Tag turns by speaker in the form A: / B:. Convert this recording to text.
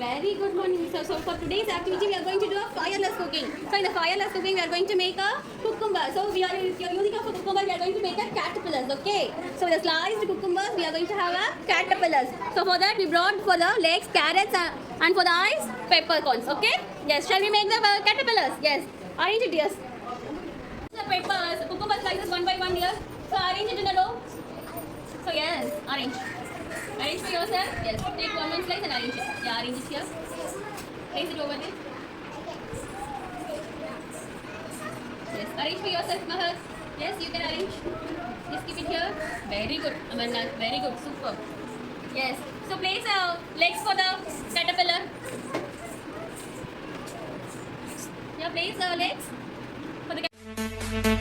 A: Very good morning. So for today's activity, we are going to do a fireless cooking. So in the fireless cooking, we are going to make a cucumber. So we are using a cucumber. We are going to make a caterpillars. Okay. So with the sliced cucumbers, we are going to have a caterpillars. So for that, we brought for the legs carrots and for the eyes peppercorns. Okay. Yes. Shall we make the caterpillars? Yes. Arrange it, yes. The peppers, cucumber slices one by one here. So arrange it in a row. So yes, arrange. Arrange for yourself. Yes. Take one slice and arrange it. Yeah, arrange it here. Place it over there. Yes. Arrange for yourself, Mahal. Yes, you can arrange. Just keep it here. Very good, Amanda. Very good. Super. Yes. So place legs for the caterpillar. Yeah, place legs for the caterpillar.